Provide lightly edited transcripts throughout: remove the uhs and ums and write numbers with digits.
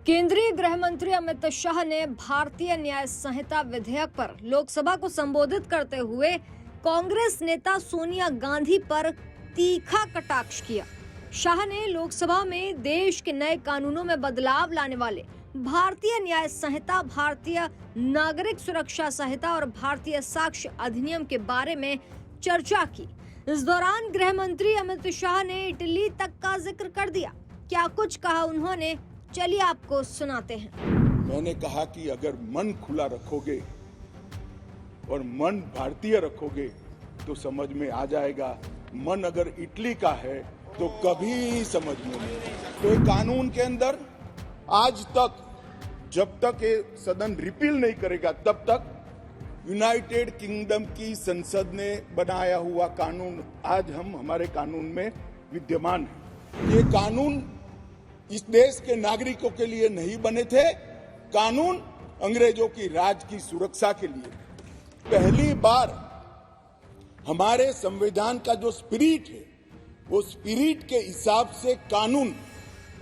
केंद्रीय गृह मंत्री अमित शाह ने भारतीय न्याय संहिता विधेयक पर लोकसभा को संबोधित करते हुए कांग्रेस नेता सोनिया गांधी पर तीखा कटाक्ष किया। शाह ने लोकसभा में देश के नए कानूनों में बदलाव लाने वाले भारतीय न्याय संहिता, भारतीय नागरिक सुरक्षा संहिता और भारतीय साक्ष्य अधिनियम के बारे में चर्चा की। इस दौरान गृह मंत्री अमित शाह ने इटली तक का जिक्र कर दिया। क्या कुछ कहा उन्होंने, चलिए आपको सुनाते हैं। मैंने कहा कि अगर मन खुला रखोगे और मन भारतीय रखोगे तो समझ में आ जाएगा। मन अगर इटली का है तो कभी समझ में नहीं आएगा। तो कानून के अंदर आज तक जब तक ये सदन रिपील नहीं करेगा तब तक यूनाइटेड किंगडम की संसद ने बनाया हुआ कानून आज हमारे कानून में विद्यमान है। ये कानून इस देश के नागरिकों के लिए नहीं बने थे, कानून अंग्रेजों की राज की सुरक्षा के लिए। पहली बार हमारे संविधान का जो स्पिरिट है वो स्पिरिट के हिसाब से कानून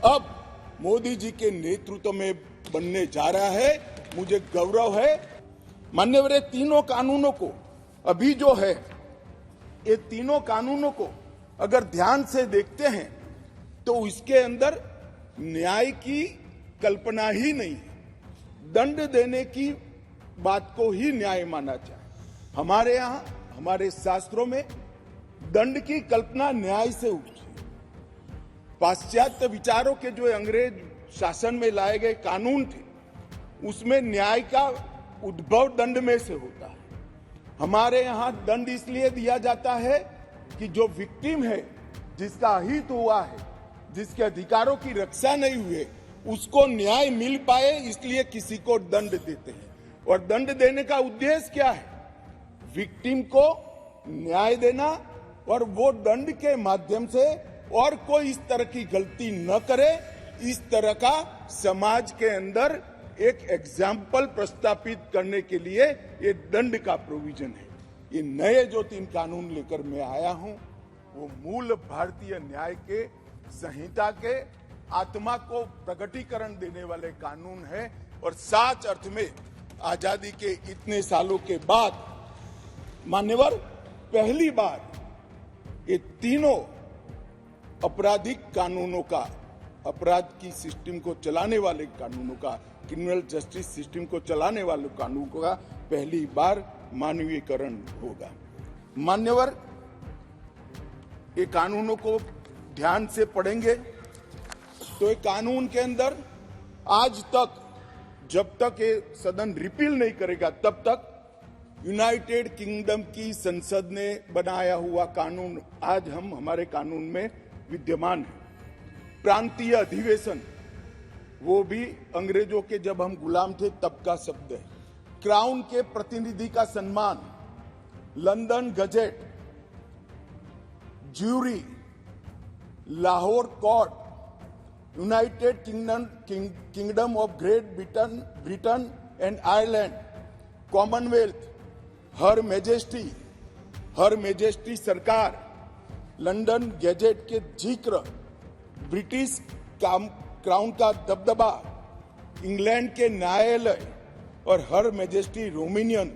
अब मोदी जी के नेतृत्व में बनने जा रहा है। मुझे गौरव है। मान्यवर, तीनों कानूनों को अभी जो है ये तीनों कानूनों को अगर ध्यान से देखते हैं तो इसके अंदर न्याय की कल्पना ही नहीं है। दंड देने की बात को ही न्याय माना जाए। हमारे यहाँ हमारे शास्त्रों में दंड की कल्पना न्याय से उठी। पाश्चात्य विचारों के जो अंग्रेज शासन में लाए गए कानून थे उसमें न्याय का उद्भव दंड में से होता है। हमारे यहाँ दंड इसलिए दिया जाता है कि जो विक्टिम है, जिसका हित हुआ है, जिसके अधिकारों की रक्षा नहीं हुए, उसको न्याय मिल पाए, इसलिए किसी को दंड देते हैं। और दंड देने का उद्देश्य क्या है? विक्टिम को न्याय देना और वो दंड के माध्यम से और कोई इस तरह की गलती न करे, इस तरह का समाज के अंदर एक एग्जाम्पल प्रस्तापित करने के लिए ये दंड का प्रोविजन है। ये नए जो 3 कानून लेकर मैं आया हूं वो मूल भारतीय न्याय के संहिता के आत्मा को प्रकटीकरण देने वाले कानून है। और सच अर्थ में आजादी के इतने सालों के बाद मान्यवर पहली बार ये तीनों आपराधिक कानूनों का, अपराध की सिस्टम को चलाने वाले कानूनों का, क्रिमिनल जस्टिस सिस्टम को चलाने वाले कानूनों का पहली बार मानवीयकरण होगा। मान्यवर, ये कानूनों को ध्यान से पढ़ेंगे तो ये कानून के अंदर आज तक जब तक ये सदन रिपील नहीं करेगा तब तक यूनाइटेड किंगडम की संसद ने बनाया हुआ कानून आज हमारे कानून में विद्यमान है। प्रांतीय अधिवेशन वो भी अंग्रेजों के जब हम गुलाम थे तब का शब्द है। क्राउन के प्रतिनिधि का सम्मान, London gazette, jury, Lahore court, United Kingdom of Great Britain and Ireland, Commonwealth, her majesty सरकार, लंदन गजेट के जिक्र, ब्रिटिश क्राउन का दबदबा, इंग्लैंड के न्यायालय और हर मेजेस्टी रोमेनियन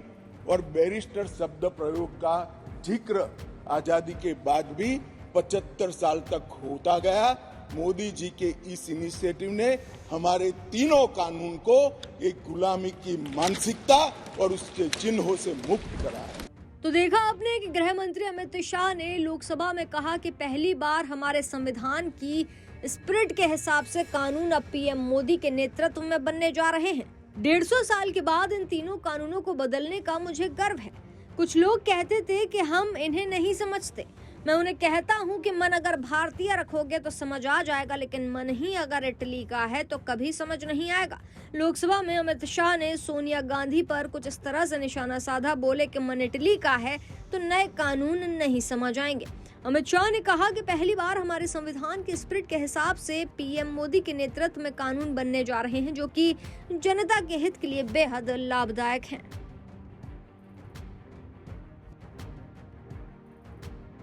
और बैरिस्टर शब्द प्रयोग का जिक्र आजादी के बाद भी 75 साल तक होता गया। मोदी जी के इस इनिशिएटिव ने हमारे तीनों कानून को एक गुलामी की मानसिकता और उसके चिन्हों से मुक्त कराया। तो देखा आपने कि गृह मंत्री अमित शाह ने लोकसभा में कहा कि पहली बार हमारे संविधान की स्पिरिट के हिसाब से कानून अब पीएम मोदी के नेतृत्व में बनने जा रहे हैं। 150 साल के बाद इन तीनों कानूनों को बदलने का मुझे गर्व है। कुछ लोग कहते थे कि हम इन्हें नहीं समझते। मैं उन्हें कहता हूं कि मन अगर भारतीय रखोगे तो समझ आ जाएगा, लेकिन मन ही अगर इटली का है तो कभी समझ नहीं आएगा। लोकसभा में अमित शाह ने सोनिया गांधी पर कुछ इस तरह से निशाना साधा, बोले कि मन इटली का है तो नए कानून नहीं समझ आएंगे। अमित शाह ने कहा कि पहली बार हमारे संविधान के स्पिरिट के हिसाब से पीएम मोदी के नेतृत्व में कानून बनने जा रहे हैं जो कि जनता के हित के लिए बेहद लाभदायक हैं।